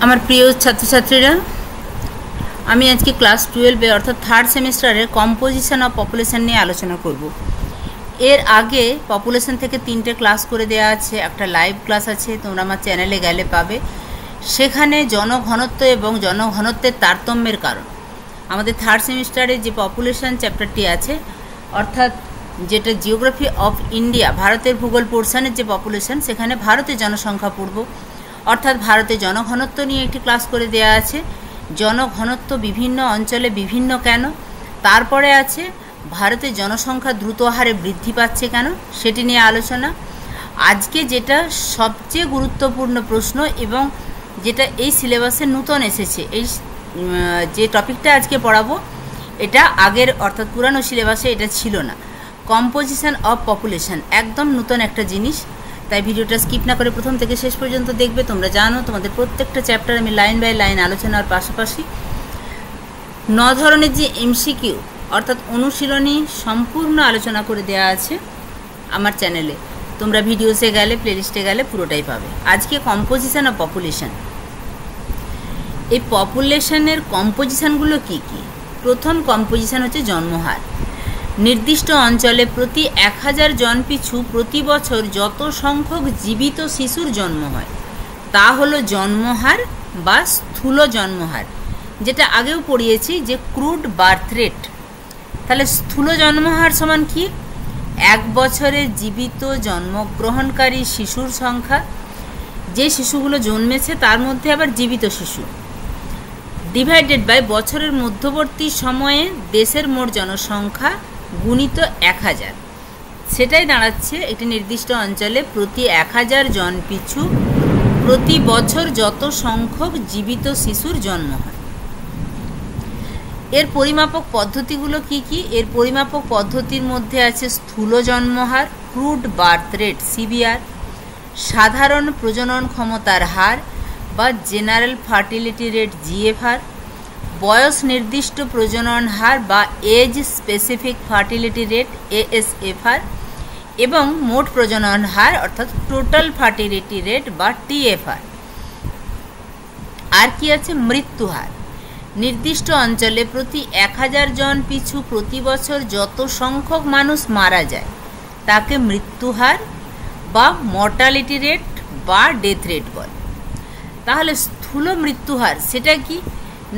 আমার প্রিয় ছাত্রছাত্রীরা, আমি আজকে ক্লাস 12 অর্থাৎ থার্ড সেমিস্টারের কম্পোজিশন অফ পপুলেশন নিয়ে আলোচনা করব। এর আগে পপুলেশন থেকে 3টে ক্লাস করে দেওয়া আছে, একটা লাইভ ক্লাস আছে, তোমরা আমার চ্যানেলে গেলে পাবে। সেখানে জনঘনত্ব এবং জনঘনত্বের তারতম্যের কারণ, আমাদের থার্ড সেমিস্টারে যে পপুলেশন চ্যাপ্টারটি আছে, অর্থাৎ যেটা জিওগ্রাফি অফ ইন্ডিয়া, ভারতের ভূগোল পোর্শনের যে পপুলেশন, সেখানে ভারতের জনসংখ্যা পড়ব। অর্থাৎ ভারতের জনঘনত্ব নিয়ে একটি ক্লাস করে দেওয়া আছে, জনঘনত্ব বিভিন্ন অঞ্চলে বিভিন্ন কেন। তারপরে আছে ভারতের জনসংখ্যা দ্রুত হারে বৃদ্ধি পাচ্ছে কেন, সেটি নিয়ে আলোচনা। আজকে যেটা সবচেয়ে গুরুত্বপূর্ণ প্রশ্ন এবং যেটা এই সিলেবাসে নতুন এসেছে, এই যে টপিকটা আজকে পড়াবো, এটা আগের অর্থাৎ পুরানো সিলেবাসে এটা ছিল না। কম্পোজিশন অফ পপুলেশন একদম নতুন একটা জিনিস, তাই ভিডিওটা স্কিপ না করে প্রথম থেকে শেষ পর্যন্ত দেখবে। তোমরা জানো তোমাদের প্রত্যেকটা চ্যাপ্টার আমি লাইন বাই লাইন আলোচনার পাশাপাশি 9 ধরনের যে এমসিকিউ অর্থাৎ অনুশীলনী সম্পূর্ণ আলোচনা করে দেওয়া আছে আমার চ্যানেলে। তোমরা ভিডিওসে গেলে, প্লেলিস্টে গেলে পুরোটাই পাবে। আজকে কম্পোজিশন অফ পপুলেশন, এই পপুলেশনের কম্পোজিশনগুলো কি কি? প্রথম কম্পোজিশন হচ্ছে জন্মহার। নির্দিষ্ট অঞ্চলে প্রতি 1000 জন পিছু প্রতি বছর যত সংখ্যক জীবিত শিশুর জন্ম হয় তা হলো জন্মহার বা স্থূল জন্মহার, যেটা আগেও পড়িয়েছি যে ক্রুড বার্থ রেট। তাহলে স্থূল জন্মহার সমান কি? 1 বছরে জীবিত জন্মগ্রহণকারী শিশুর সংখ্যা, যে শিশুগুলো জন্মেছে তার মধ্যে আবার জীবিত শিশু, ডিভাইডেড বাই বছরের মধ্যবর্তী সময়ে দেশের মোট জনসংখ্যা গুণিত 1000। সেটাই দাঁড়াচ্ছে একটি নির্দিষ্ট অঞ্চলে প্রতি 1000 জন পিছু প্রতি বছর যত সংখ্যক জীবিত শিশুর জন্ম হয়। এর পরিমাপক পদ্ধতিগুলো কি কি? এর পরিমাপক পদ্ধতির মধ্যে আছে স্থূল জন্মহার, ক্রুড বার্থ রেট সিবিআর, সাধারণ প্রজনন ক্ষমতার হার বা জেনারেল ফার্টিলিটি রেট জিএফআর, বয়স নির্দিষ্ট প্রজনন হার বা এজ স্পেসিফিক ফার্টিলিটি রেট এএসএফআর, এবং মোট প্রজনন হার অর্থাৎ টোটাল ফার্টিলিটি রেট বা টিএফআর। আর কি আছে? মৃত্যুহার। নির্দিষ্ট অঞ্চলে প্রতি 1000 জন পিছু প্রতি বছর যত সংখ্যক মানুষ মারা যায় তাকে মৃত্যুহার বা মর্টালিটি রেট বা ডেথ রেট বলে। তাহলে স্থূল মৃত্যুহার সেটা কি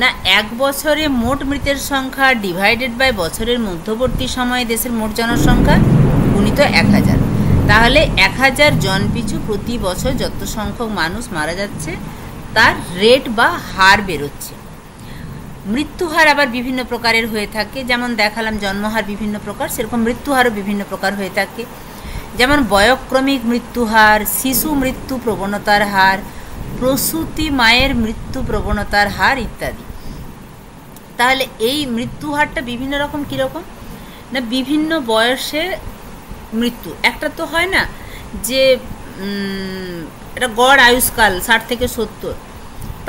না, 1 বছরে মোট মৃতের সংখ্যা ডিভাইডেড বাই বছরের মধ্যবর্তী সময়ে দেশের মোট জনসংখ্যা গুণিত 1000। তাহলে 1000 জন পিছু প্রতি বছর যত সংখ্যক মানুষ মারা যাচ্ছে তার রেট বা হার বেরোচ্ছে। মৃত্যুহার আবার বিভিন্ন প্রকারের হয়ে থাকে, যেমন দেখালাম জন্মহার বিভিন্ন প্রকার, সেরকম মৃত্যুহারও বিভিন্ন প্রকার হয়ে থাকে। যেমন বয়ক্রমিক মৃত্যুহার, শিশু মৃত্যু প্রবণতার হার, প্রসূতি মায়ের মৃত্যু প্রবণতার হার ইত্যাদি। তাহলে এই মৃত্যু হারটা বিভিন্ন রকম। কীরকম না, বিভিন্ন বয়সে মৃত্যু। একটা তো হয় না যে এটা গড় আয়ুষ্কাল 60 থেকে 70,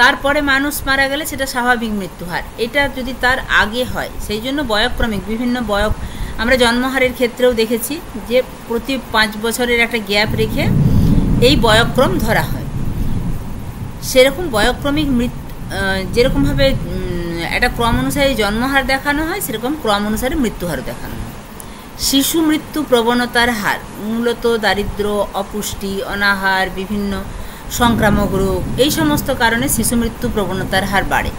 তারপরে মানুষ মারা গেলে সেটা স্বাভাবিক মৃত্যু হার। এটা যদি তার আগে হয়, সেই জন্য বয়ক্রমিক বিভিন্ন আমরা জন্মহারের ক্ষেত্রেও দেখেছি যে প্রতি 5 বছরের একটা গ্যাপ রেখে এই বয়ক্রম ধরা হয়। সেরকম বয়ক্রমিক যেরকমভাবে একটা ক্রম অনুসারে জন্মহার দেখানো হয়, সেরকম ক্রম অনুসারে মৃত্যুহারও দেখানো হয়। শিশু মৃত্যু প্রবণতার হার মূলত দারিদ্র, অপুষ্টি, অনাহার, বিভিন্ন সংক্রামক রোগ, এই সমস্ত কারণে শিশু মৃত্যু প্রবণতার হার বাড়ে।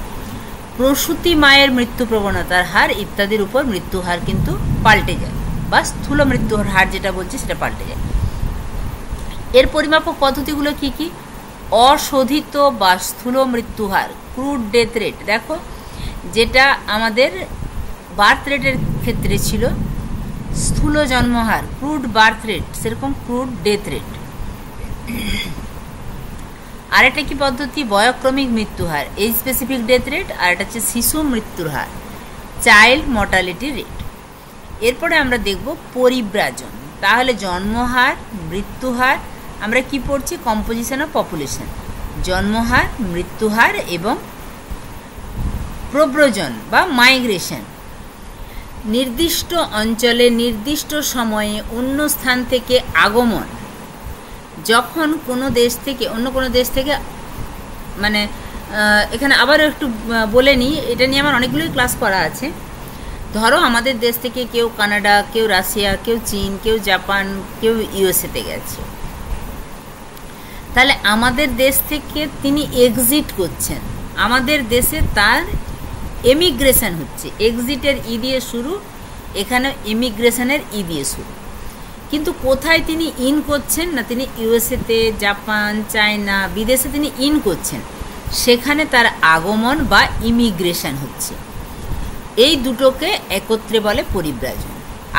প্রসূতি মায়ের মৃত্যু প্রবণতার হার ইত্যাদির উপর মৃত্যুহার কিন্তু পাল্টে যায়, বা স্থূল মৃত্যুর হার যেটা বলছি সেটা পাল্টে যায়। এর পরিমাপক পদ্ধতিগুলো কি কি? অশোধিত বা স্থূল মৃত্যুহার, ক্রুড ডেথ রেট। দেখো, যেটা আমাদের বার্থ রেটের ক্ষেত্রে ছিল স্থূল জন্মহার, ক্রুড বার্থ রেট, সেরকম ক্রুড ডেথ রেট। আরেকটা কি পদ্ধতি? বয়ক্রমিক মৃত্যুহার, এজ স্পেসিফিক ডেথ রেট। আর এটা হচ্ছে শিশু মৃত্যুর হার, চাইল্ড মর্টালিটি রেট। এরপরে আমরা দেখব পরিব্রাজন। তাহলে জন্মহার, মৃত্যুহার, আমরা কি পড়ছি? Composition of population. জন্মহার, মৃত্যুহার এবং প্রব্রজন বা মাইগ্রেশন। নির্দিষ্ট অঞ্চলে নির্দিষ্ট সময়ে অন্য স্থান থেকে আগমন, যখন কোনো দেশ থেকে অন্য কোনো দেশ থেকে মানে এখানে আবারও একটু বলে নিই, এটা নিয়ে আমার অনেকগুলোই ক্লাস করা আছে। ধরো আমাদের দেশ থেকে কেউ কানাডা, কেউ রাশিয়া, কেউ চীন, কেউ জাপান, কেউ ইউএসএতে গেছে, তাহলে আমাদের দেশ থেকে তিনি এক্সিট করছেন, আমাদের দেশে তার এমিগ্রেশন হচ্ছে। এক্সিটের ই দিয়ে শুরু, এখানে ইমিগ্রেশনের ই দিয়ে শুরু। কিন্তু কোথায় তিনি ইন করছেন না, তিনি ইউএসএতে, জাপান, চায়না, বিদেশে তিনি ইন করছেন, সেখানে তার আগমন বা ইমিগ্রেশন হচ্ছে। এই দুটোকে একত্রে বলে পরিব্রাজন।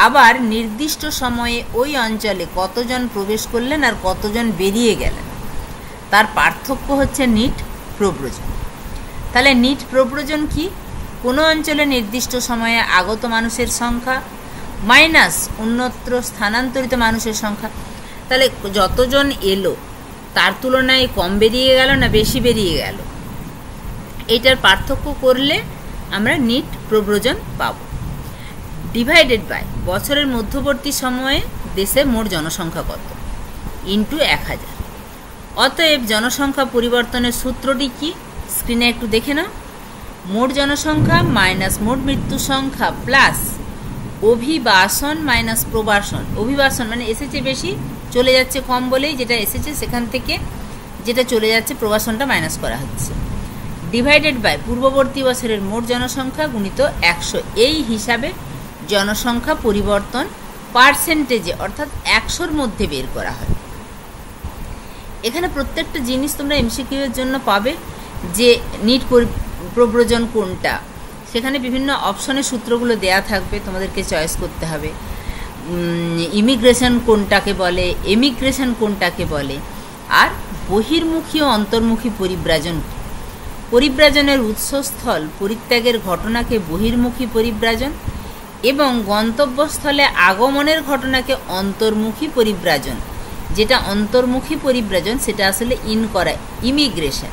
আবার নির্দিষ্ট সময়ে ওই অঞ্চলে কতজন প্রবেশ করলেন আর কতজন বেরিয়ে গেলেন, তার পার্থক্য হচ্ছে নিট প্রব্রজন। তাহলে নিট প্রব্রজন কি? কোনো অঞ্চলে নির্দিষ্ট সময়ে আগত মানুষের সংখ্যা মাইনাস অন্যত্র স্থানান্তরিত মানুষের সংখ্যা। তাহলে যতজন এলো তার তুলনায় কম বেরিয়ে গেল না বেশি বেরিয়ে গেল, এইটার পার্থক্য করলে আমরা নিট প্রব্রজন পাব। ডিভাইডেড বাই বছরের মধ্যবর্তী সময়ে দেশের মোট জনসংখ্যা কত ইন্টু 1000। অতএব জনসংখ্যা পরিবর্তনের সূত্রটি কি স্ক্রিনে একটু দেখে নাও। মোট জনসংখ্যা মাইনাস মোট মৃত্যু সংখ্যা প্লাস অভিবাসন মাইনাস প্রবাসন। অভিবাসন মানে এসেছে বেশি, চলে যাচ্ছে কম বলেই যেটা এসেছে সেখান থেকে যেটা চলে যাচ্ছে প্রবাসনটা মাইনাস করা হচ্ছে। ডিভাইডেড বাই পূর্ববর্তী বছরের মোট জনসংখ্যা গুণিত 100। এই হিসাবে জনসংখ্যা পরিবর্তন পার্সেন্টেজে অর্থাৎ 100-র মধ্যে বের করা হয়। এখানে প্রত্যেকটা জিনিস তোমরা এমসিকিউ এর জন্য পাবে যে নিট প্রব্রজন কোনটা, সেখানে বিভিন্ন অপশনের সূত্রগুলো দেয়া থাকবে, তোমাদেরকে চয়েস করতে হবে। ইমিগ্রেশন কোনটাকে বলে, এমিগ্রেশন কোনটাকে বলে, আর বহির্মুখী ও অন্তর্মুখী পরিব্রাজন। পরিব্রাজনের উৎসস্থল পরিত্যাগের ঘটনাকে বহির্মুখী পরিব্রাজন এবং গন্তব্যস্থলে আগমনের ঘটনাকে অন্তর্মুখী পরিব্রাজন। যেটা অন্তর্মুখী পরিব্রাজন সেটা আসলে ইন করা ইমিগ্রেশন,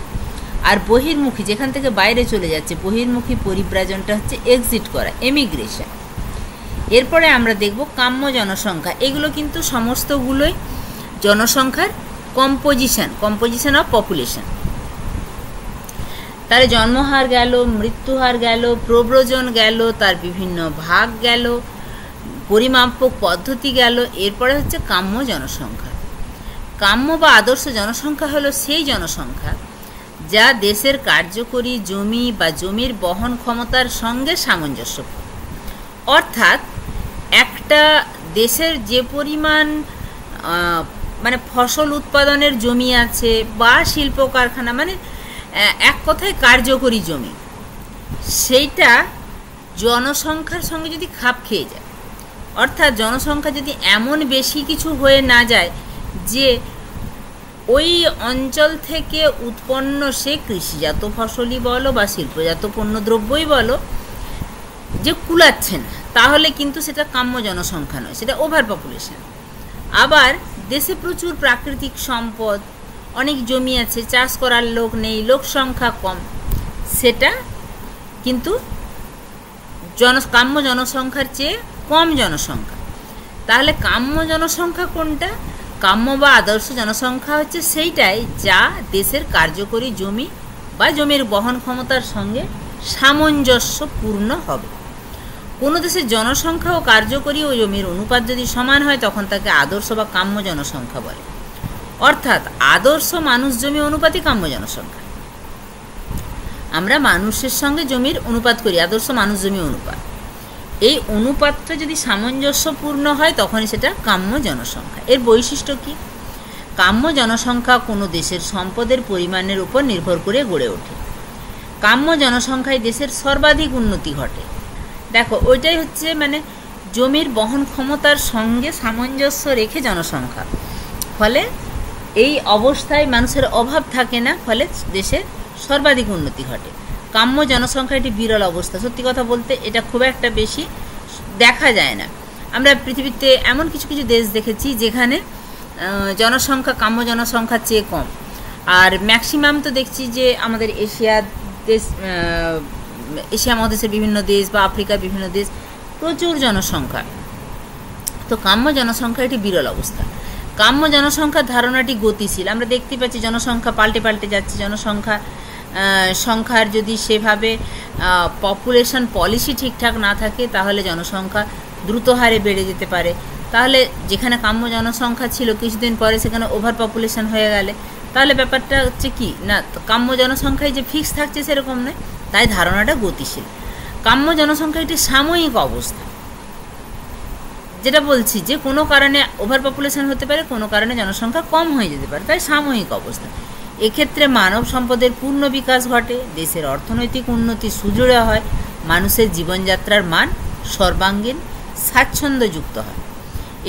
আর বহির্মুখী যেখান থেকে বাইরে চলে যাচ্ছে বহির্মুখী পরিব্রাজনটা হচ্ছে এক্সিট করা এমিগ্রেশন। এরপরে আমরা দেখব কাম্য জনসংখ্যা। এগুলো কিন্তু সমস্তগুলোই জনসংখ্যার কম্পোজিশন অফ পপুলেশন। তার জন্মহার গেল, মৃত্যুহার গেল, প্রব্রজন গেল, তার বিভিন্ন ভাগ গেল, পরিমাপক পদ্ধতি গেল। এরপরে হচ্ছে কাম্য জনসংখ্যা। কাম্য বা আদর্শ জনসংখ্যা হলো সেই জনসংখ্যা যা দেশের কার্যকরী জমি বা জমির বহন ক্ষমতার সঙ্গে সামঞ্জস্যপূর্ণ। অর্থাৎ একটা দেশের যে পরিমাণ মানে ফসল উৎপাদনের জমি আছে বা শিল্প কারখানা, মানে এক কথায় কার্যকরী জমি, সেইটা জনসংখ্যার সঙ্গে যদি খাপ খেয়ে যায়, অর্থাৎ জনসংখ্যা যদি এমন বেশি কিছু হয়ে না যায় যে ওই অঞ্চল থেকে উৎপন্ন সে কৃষিজাত ফসলই বলো বা শিল্পজাত পণ্যদ্রব্যই বলো যে কুলাচ্ছে না, তাহলে কিন্তু সেটা কাম্য জনসংখ্যা নয়, সেটা ওভার পপুলেশন। আবার দেশে প্রচুর প্রাকৃতিক সম্পদ, অনেক জমি আছে, চাষ করার লোক নেই, লোক সংখ্যা কম, সেটা কিন্তু কাম্য জনসংখ্যার চেয়ে কম জনসংখ্যা। তাহলে কাম্য জনসংখ্যা কোনটা? কাম্য বা আদর্শ জনসংখ্যা হচ্ছে সেইটাই যা দেশের কার্যকরী জমি বা জমির বহন ক্ষমতার সঙ্গে সামঞ্জস্যপূর্ণ হবে। কোনো দেশের জনসংখ্যা ও কার্যকরী ও জমির অনুপাত যদি সমান হয় তখন তাকে আদর্শ বা কাম্য জনসংখ্যা বলে। অর্থাৎ আদর্শ মানুষ জমি অনুপাতই কাম্য জনসংখ্যা। আমরা মানুষের সঙ্গে জমির অনুপাত করি, আদর্শ মানুষ জমি অনুপাত। এই অনুপাতটা যদি সামঞ্জস্যপূর্ণ হয় তখনই সেটা কাম্য জনসংখ্যা। এর বৈশিষ্ট্য কি? কাম্য জনসংখ্যা কোনো দেশের সম্পদের পরিমাণের উপর নির্ভর করে গড়ে ওঠে। কাম্য জনসংখ্যায় দেশের সর্বাধিক উন্নতি ঘটে। দেখো ওইটাই হচ্ছে মানে জমির বহন ক্ষমতার সঙ্গে সামঞ্জস্য রেখে জনসংখ্যা, ফলে এই অবস্থায় মানুষের অভাব থাকে না, ফলে দেশের সর্বাধিক উন্নতি ঘটে। কাম্য জনসংখ্যা এটি বিরল অবস্থা। সত্যি কথা বলতে এটা খুব একটা বেশি দেখা যায় না। আমরা পৃথিবীতে এমন কিছু কিছু দেশ দেখেছি যেখানে জনসংখ্যা কাম্য জনসংখ্যার চেয়ে কম, আর ম্যাক্সিমাম তো দেখছি যে আমাদের এশিয়া মহাদেশের বিভিন্ন দেশ বা আফ্রিকার বিভিন্ন দেশ প্রচুর জনসংখ্যা। তো কাম্য জনসংখ্যা এটি বিরল অবস্থা। কাম্য জনসংখ্যার ধারণাটি গতিশীল। আমরা দেখতে পাচ্ছি জনসংখ্যা পাল্টে পাল্টে যাচ্ছে, জনসংখ্যা সংখ্যার যদি সেভাবে পপুলেশন পলিসি ঠিকঠাক না থাকে তাহলে জনসংখ্যা দ্রুত হারে বেড়ে যেতে পারে। তাহলে যেখানে কাম্য জনসংখ্যা ছিল কিছুদিন পরে সেখানে ওভার পপুলেশন হয়ে গেলে তাহলে ব্যাপারটা হচ্ছে কি না, কাম্য জনসংখ্যায় যে ফিক্স থাকছে সেরকম নয়, তাই ধারণাটা গতিশীল। কাম্য জনসংখ্যা একটি সাময়িক অবস্থা, যেটা বলছি যে কোনো কারণে ওভার পপুলেশন হতে পারে, কোনো কারণে জনসংখ্যা কম হয়ে যেতে পারে, তাই সাময়িক অবস্থা। এক্ষেত্রে মানব সম্পদের পূর্ণ বিকাশ ঘটে, দেশের অর্থনৈতিক উন্নতি সুদৃঢ় হয়, মানুষের জীবনযাত্রার মান সর্বাঙ্গীন স্বাচ্ছন্দ্যযুক্ত হয়।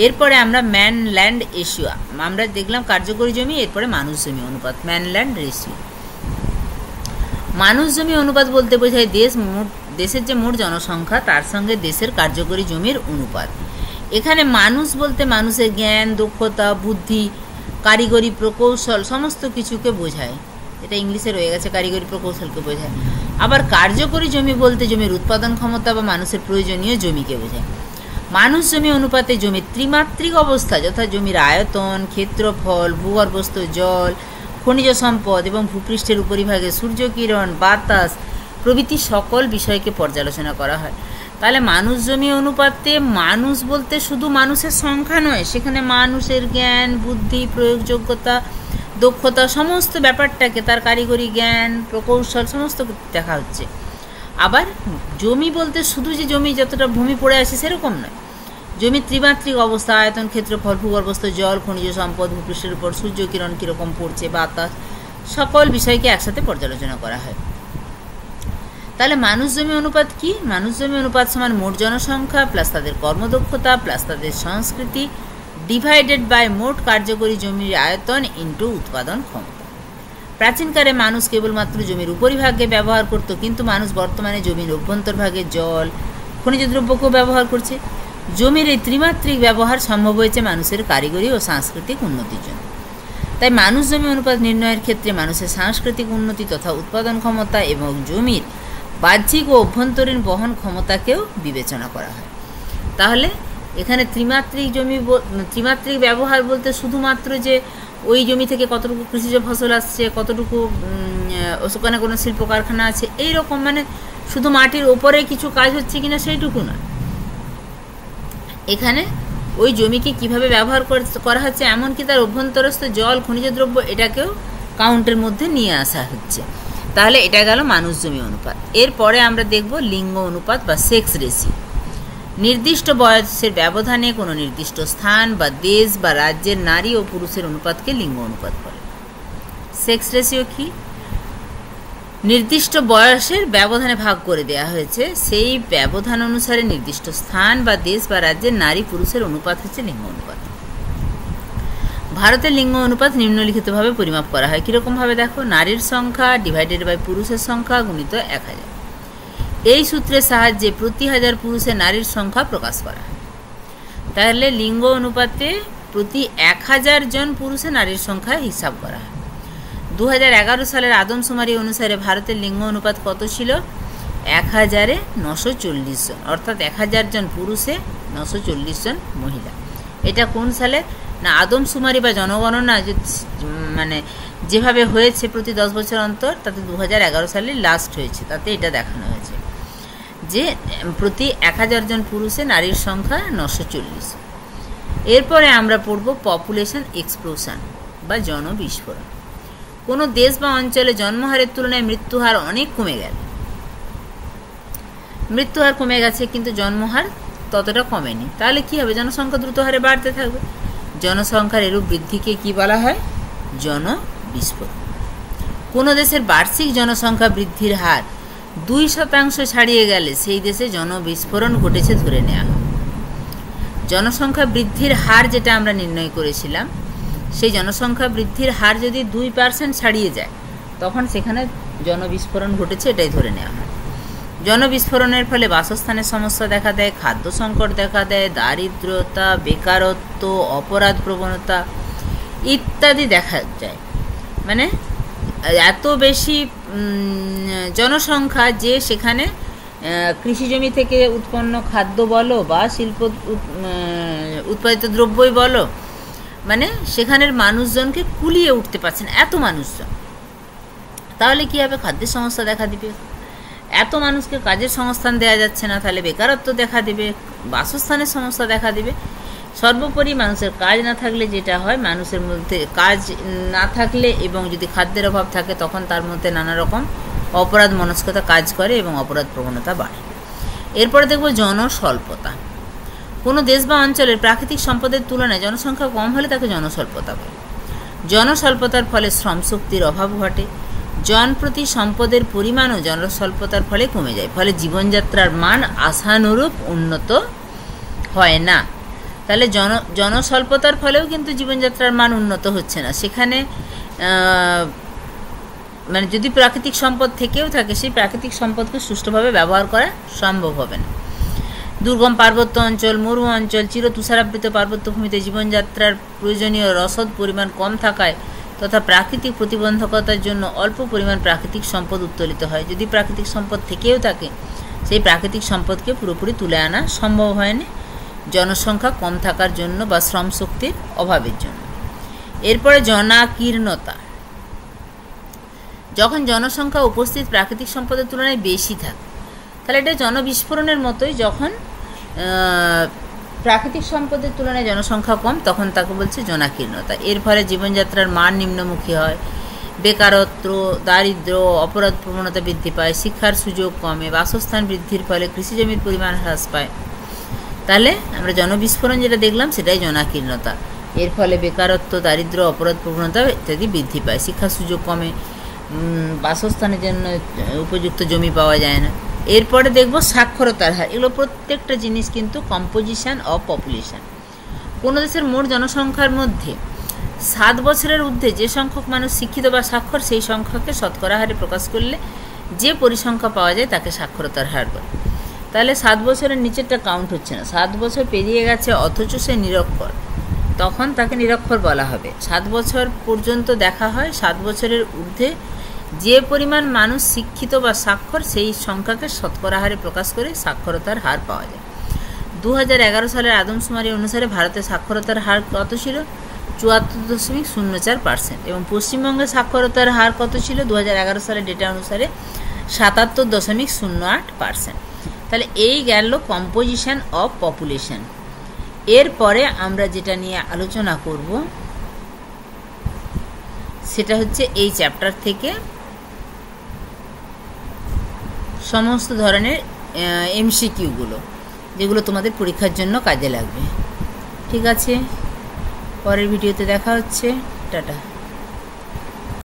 এরপরে আমরা ম্যান ল্যান্ড রেশিও আমরা দেখলাম, কার্যকরী জমি, এরপরে মানুষ জমি অনুপাত, ম্যান ল্যান্ড রেশিও। মানুষ জমি অনুপাত বলতে বোঝায় দেশের যে মোট জনসংখ্যা তার সঙ্গে দেশের কার্যকরী জমির অনুপাত। এখানে মানুষ বলতে মানুষের জ্ঞান, দক্ষতা, বুদ্ধি, কারিগরি প্রকৌশল সমস্ত কিছুকে বোঝায়। এটা ইংলিশে রয়ে গেছে, কারিগরি প্রকৌশলকে বোঝায়। আবার কার্যকরী জমি বলতে জমির উৎপাদন ক্ষমতা বা মানুষের প্রয়োজনীয় জমিকে বোঝায়। মানুষ জমি অনুপাতে জমির ত্রিমাত্রিক অবস্থা যথা জমির আয়তন, ক্ষেত্রফল, ভূগর্ভস্থ জল, খনিজ সম্পদ এবং ভূপৃষ্ঠের উপরিভাগে সূর্যকিরণ, বাতাস প্রভৃতি সকল বিষয়কে পর্যালোচনা করা হয়। তাহলে মানুষ জমি অনুপাতে মানুষ বলতে শুধু মানুষের সংখ্যা নয়, সেখানে মানুষের জ্ঞান, বুদ্ধি, প্রয়োগযোগ্যতা, দক্ষতা সমস্ত ব্যাপারটাকে, তার কারিগরি জ্ঞান, প্রকৌশল সমস্ত দেখা হচ্ছে। আবার জমি বলতে শুধু যে জমি যতটা ভূমি পড়ে আছে সেরকম নয়, জমির ত্রিমাত্রিক অবস্থা, আয়তন, ক্ষেত্রফল, ভূগর্ভস্থ জল, খনিজ সম্পদ, ভূপৃষ্ঠের উপর সূর্যকিরণ কীরকম পড়ছে, বাতাস সকল বিষয়কে একসাথে পর্যালোচনা করা হয়। তাহলে মানুষ জমি অনুপাত কি? মানুষ জমি অনুপাত সমান মোট জনসংখ্যা প্লাস তাদের কর্মদক্ষতা প্লাস তাদের সংস্কৃতি ডিভাইডেড বাই মোট কার্যকরী জমির আয়তন ইন্টু উৎপাদন ক্ষমতা। প্রাচীনকালে মানুষ কেবলমাত্র জমির উপরিভাগে ব্যবহার করত, কিন্তু মানুষ বর্তমানে জমির অভ্যন্তরভাগে জল, খনিজ দ্রব্যকেও ব্যবহার করছে। জমির এই ত্রিমাত্রিক ব্যবহার সম্ভব হয়েছে মানুষের কারিগরি ও সাংস্কৃতিক উন্নতির জন্য। তাই মানুষ জমি অনুপাত নির্ণয়ের ক্ষেত্রে মানুষের সাংস্কৃতিক উন্নতি তথা উৎপাদন ক্ষমতা এবং জমির বাহ্যিক ও অভ্যন্তরীণ বহন ক্ষমতাকেও বিবেচনা করা হয়। তাহলে এখানে ত্রিমাত্রিক ব্যবহার বলতে শুধুমাত্র যে ওই জমি থেকে কতটুকু কৃষিজ ফসল আসছে, কতটুকু ওখানে কোনো শিল্প কারখানা আছে, এই রকম মানে শুধু মাটির ওপরে কিছু কাজ হচ্ছে কিনা সেইটুকু না, এখানে ওই জমিকে কিভাবে ব্যবহার করা হচ্ছে, এমনকি তার অভ্যন্তরস্থ জল, খনিজ দ্রব্য এটাকেও কাউন্টের মধ্যে নিয়ে আসা হচ্ছে। তাহলে এটা গেল মানুষ জমি অনুপাত। এরপরে আমরা দেখব লিঙ্গ অনুপাত বা সেক্স রেশিও। নির্দিষ্ট বয়সের ব্যবধানে কোনো নির্দিষ্ট স্থান বা দেশ বা রাজ্যের নারী ও পুরুষের অনুপাতকে লিঙ্গ অনুপাত বলে। সেক্স রেশিও কি? নির্দিষ্ট বয়সের ব্যবধানে ভাগ করে দেওয়া হয়েছে, সেই ব্যবধান অনুসারে নির্দিষ্ট স্থান বা দেশ বা রাজ্যের নারী পুরুষের অনুপাত হচ্ছে লিঙ্গ অনুপাত। ভারতের লিঙ্গ অনুপাত নিম্নলিখিতভাবে পরিমাপ করা হয়। কীরকমভাবে দেখো, নারীর সংখ্যা ডিভাইডেড বাই পুরুষের সংখ্যা গুণিত 1000। এই সূত্রের সাহায্যে প্রতি 1000 পুরুষের নারীর সংখ্যা প্রকাশ করা হয়। তাহলে লিঙ্গ অনুপাতে প্রতি 1000 জন পুরুষের নারীর সংখ্যা হিসাব করা হয়। 2011 সালের আদমশুমারি অনুসারে ভারতের লিঙ্গ অনুপাত কত ছিল? 1000-এ 940 জন, অর্থাৎ 1000 জন পুরুষে 940 জন মহিলা। এটা কোন সালে না আদমশুমারি বা জনগণনা মানে যেভাবে হয়েছে প্রতি 10 বছর অন্তর, তাতে 2011 সালে লাস্ট হয়েছে, তাতে এটা দেখানো হয়েছে যে প্রতি 1000 জন পুরুষে নারীর সংখ্যা 940। এরপরে আমরা পড়ব পপুলেশন এক্সপ্লোশন বা জনবিস্ফোরণ। কোনো দেশ বা অঞ্চলে জন্মহারের তুলনায় মৃত্যুহার অনেক কমে গেল। মৃত্যুহার কমে গেছে কিন্তু জন্মহার ততটা কমেনি, তাহলে কি হবে? জনসংখ্যা দ্রুত হারে বাড়তে থাকবে। জনসংখ্যার এরূপ বৃদ্ধিকে কি বলা হয়? জনবিস্ফোরণ। কোনো দেশের বার্ষিক জনসংখ্যা বৃদ্ধির হার 2% ছাড়িয়ে গেলে সেই দেশে জনবিস্ফোরণ ঘটেছে ধরে নেওয়া হয়। জনসংখ্যা বৃদ্ধির হার যেটা আমরা নির্ণয় করেছিলাম, সেই জনসংখ্যা বৃদ্ধির হার যদি 2% ছাড়িয়ে যায় তখন সেখানে জনবিস্ফোরণ ঘটেছে এটাই ধরে নেওয়া হয়। জনবিস্ফোরণের ফলে বাসস্থানের সমস্যা দেখা দেয়, খাদ্য সংকট দেখা দেয়, দারিদ্রতা, বেকারত্ব, অপরাধ প্রবণতা ইত্যাদি দেখা যায়। মানে এত বেশি জনসংখ্যা যে সেখানে কৃষিজমি থেকে উৎপন্ন খাদ্য বলো বা শিল্প উৎপাদিত দ্রব্যই বলো, মানে সেখানের মানুষজনকে কুলিয়ে উঠতে পারছে না, এত মানুষজন। তাহলে কী হবে? খাদ্যের সমস্যা দেখা দিবে। এত মানুষকে কাজের সংস্থান দেওয়া যাচ্ছে না, তাহলে বেকারত্ব দেখা দিবে, বাসস্থানের সমস্যা দেখা দিবে। সর্বোপরি মানুষের কাজ না থাকলে যেটা হয়, মানুষের মধ্যে কাজ না থাকলে এবং যদি খাদ্যের অভাব থাকে তখন তার মধ্যে নানা রকম অপরাধ মনস্কতা কাজ করে এবং অপরাধ প্রবণতা বাড়ে। এরপরে দেখব জনস্বল্পতা। কোনো দেশ বা অঞ্চলের প্রাকৃতিক সম্পদের তুলনায় জনসংখ্যা কম হলে তাকে জনস্বল্পতা বলে। জনস্বল্পতার ফলে শ্রমশক্তির অভাব ঘটে। জনপ্রতি সম্পদের পরিমাণও জনস্বল্পতার ফলে কমে যায়, ফলে জীবনযাত্রার মান আশানুরূপ উন্নত হয় না। তাহলে জনস্বল্পতার ফলেও কিন্তু জীবনযাত্রার মান উন্নত হচ্ছে না। সেখানে মানে যদি প্রাকৃতিক সম্পদ থেকেও থাকে, সেই প্রাকৃতিক সম্পদকে সুষ্ঠুভাবে ব্যবহার করা সম্ভব হবে না। দুর্গম পার্বত্য অঞ্চল, মরু অঞ্চল, চিরতুষারাবৃত পার্বত্যভূমিতে জীবনযাত্রার প্রয়োজনীয় রসদ পরিমাণ কম থাকায় তথা প্রাকৃতিক প্রতিবন্ধকতার জন্য অল্প পরিমাণ প্রাকৃতিক সম্পদ উত্তোলিত হয়। যদি প্রাকৃতিক সম্পদ থেকেও থাকে, সেই প্রাকৃতিক সম্পদকে পুরোপুরি তুলে আনা সম্ভব হয় না, জনসংখ্যা কম থাকার জন্য বা শ্রমশক্তির অভাবের জন্য। এরপরে জনাকীর্ণতা। যখন জনসংখ্যা উপস্থিত প্রাকৃতিক সম্পদের তুলনায় বেশি থাকে, তাহলে এটা জনবিস্ফোরণের মতোই। যখন প্রাকৃতিক সম্পদের তুলনায় জনসংখ্যা কম, তখন তাকে বলছে জনাকীর্ণতা। এর ফলে জীবনযাত্রার মান নিম্নমুখী হয়, বেকারত্ব, দারিদ্র, অপরাধ প্রবণতা বৃদ্ধি পায়, শিক্ষার সুযোগ কমে, বাসস্থান বৃদ্ধির ফলে কৃষিজমির পরিমাণ হ্রাস পায়। তাহলে আমরা জনবিস্ফোরণ যেটা দেখলাম সেটাই জনাকীর্ণতা। এর ফলে বেকারত্ব, দারিদ্র, অপরাধ প্রবণতা ইত্যাদি বৃদ্ধি পায়, শিক্ষার সুযোগ কমে, বাসস্থানের জন্য উপযুক্ত জমি পাওয়া যায় না। এরপরে দেখব সাক্ষরতার হার। এগুলো প্রত্যেকটা জিনিস কিন্তু কম্পোজিশন অফ পপুলেশন। কোনো দেশের মোট জনসংখ্যার মধ্যে 7 বছরের ঊর্ধ্বে যে সংখ্যক মানুষ শিক্ষিত বা সাক্ষর, সেই সংখ্যাকে শতকরা হারে প্রকাশ করলে যে পরিসংখ্যা পাওয়া যায় তাকে সাক্ষরতার হার বলে। তাহলে 7 বছরের নিচেরটা কাউন্ট হচ্ছে না। 7 বছর পেরিয়ে গেছে অথচ সে নিরক্ষর, তখন তাকে নিরক্ষর বলা হবে। 7 বছর পর্যন্ত দেখা হয় 7 বছরের ঊর্ধ্বে যে পরিমাণ মানুষ শিক্ষিত বা সাক্ষর, সেই সংখ্যাকে শতকরা হারে প্রকাশ করে সাক্ষরতার হার পাওয়া যায়। 2011 সালের আদমশুমারি অনুসারে ভারতে সাক্ষরতার হার কত ছিল? 74.04%। এবং পশ্চিমবঙ্গে সাক্ষরতার হার কত ছিল 2011 সালের ডেটা অনুসারে? 77.08%। তাহলে এই গেল কম্পোজিশন অফ পপুলেশন। এরপরে আমরা যেটা নিয়ে আলোচনা করব সেটা হচ্ছে এই চ্যাপ্টার থেকে সমস্ত ধরনের এমসিকিউগুলো, যেগুলো তোমাদের পরীক্ষার জন্য কাজে লাগবে। ঠিক আছে, পরের ভিডিওতে দেখা হচ্ছে। টাটা।